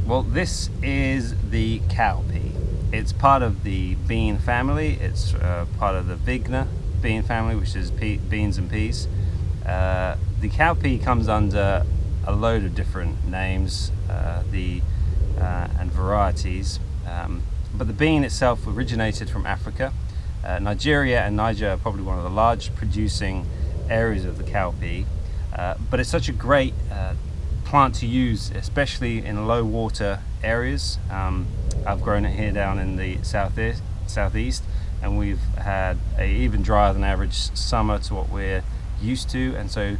Well, this is the cowpea. It's part of the bean family. It's part of the Vigna bean family, which is beans and peas. The cowpea comes under a load of different names and varieties, but the bean itself originated from Africa. Nigeria and Niger are probably one of the large producing areas of the cowpea, but it's such a great plant to use, especially in low water areas. I've grown it here down in the southeast, and we've had a even drier than average summer to what we're used to, and so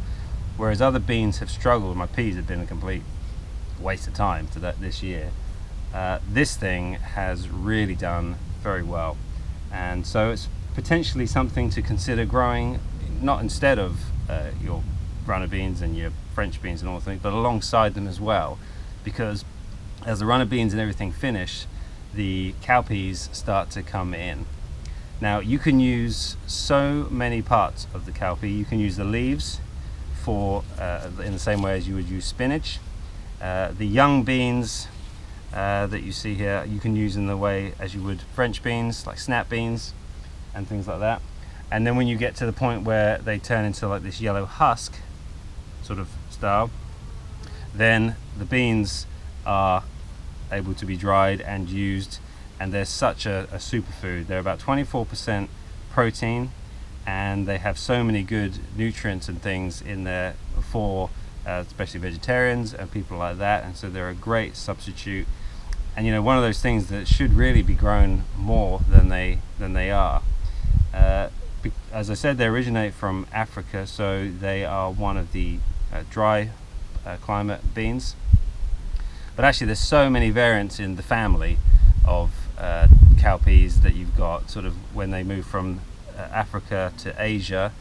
whereas other beans have struggled, my peas have been a complete waste of time this year. This thing has really done very well, and so it's potentially something to consider growing, not instead of your runner beans and your French beans and all things, but alongside them as well, because as the runner beans and everything finish, the cowpeas start to come in. Now you can use so many parts of the cowpea. You can use the leaves for in the same way as you would use spinach. The young beans that you see here, you can use in the way as you would French beans, like snap beans and things like that. And then when you get to the point where they turn into like this yellow husk sort of style, then the beans are able to be dried and used, and they're such a superfood. They're about 24% protein, and they have so many good nutrients and things in there for especially vegetarians and people like that, and so they're a great substitute. And you know, one of those things that should really be grown more than they are. As I said, they originate from Africa, so they are one of the dry climate beans. But actually there's so many variants in the family of cowpeas that you've got. Sort of when they move from Africa to Asia,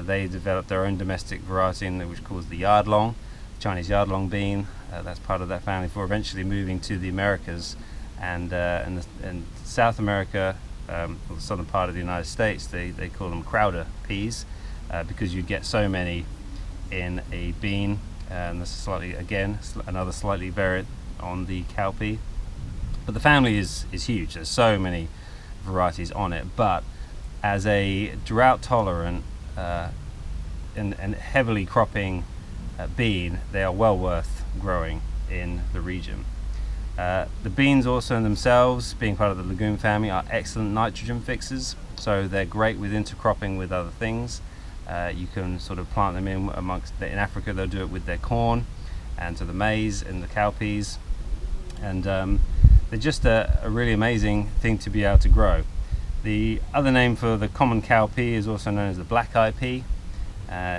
they developed their own domestic variety which is called the yardlong, Chinese yardlong bean. That's part of that family, for eventually moving to the Americas, and in South America, the southern part of the United States, they call them Crowder peas, because you get so many in a bean. And this is another slightly variant on the cowpea, but the family is huge. There's so many varieties on it, but as a drought tolerant and heavily cropping bean, they are well worth growing in the region. The beans also in themselves, being part of the legume family, are excellent nitrogen fixers, so they're great with intercropping with other things. You can sort of plant them in Africa they'll do it with their corn, and to the maize and the cowpeas, and they're just a really amazing thing to be able to grow. The other name for the common cowpea is also known as the black-eyed pea.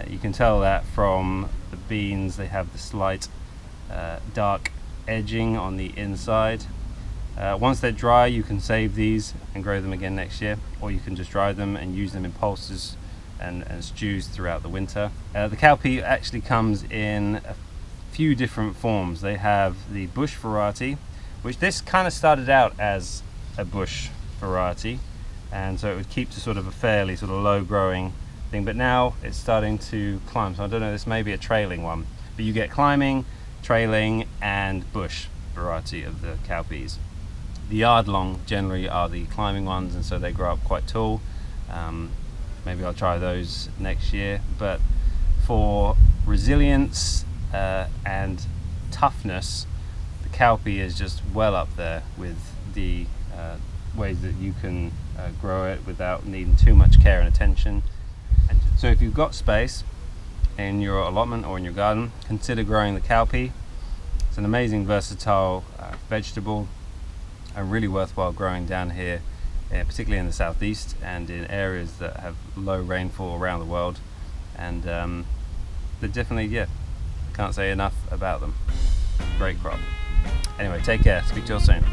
You can tell that from the beans. They have the slight dark edging on the inside. Once they're dry, you can save these and grow them again next year, or you can just dry them and use them in pulses and stews throughout the winter. The cowpea actually comes in a few different forms. They have the bush variety, which this kind of started out as a bush variety, and so it would keep to sort of a fairly sort of low growing thing, but now it's starting to climb. So I don't know, this may be a trailing one, but you get climbing, trailing and bush variety of the cowpeas. The yardlong generally are the climbing ones, and so they grow up quite tall. Maybe I'll try those next year, but for resilience and toughness, the cowpea is just well up there with the ways that you can grow it without needing too much care and attention. And so if you've got space in your allotment or in your garden, consider growing the cowpea. It's an amazing versatile vegetable, and really worthwhile growing down here, particularly in the southeast and in areas that have low rainfall around the world. And they're definitely, can't say enough about them. Great crop. Anyway, take care. Speak to you all soon.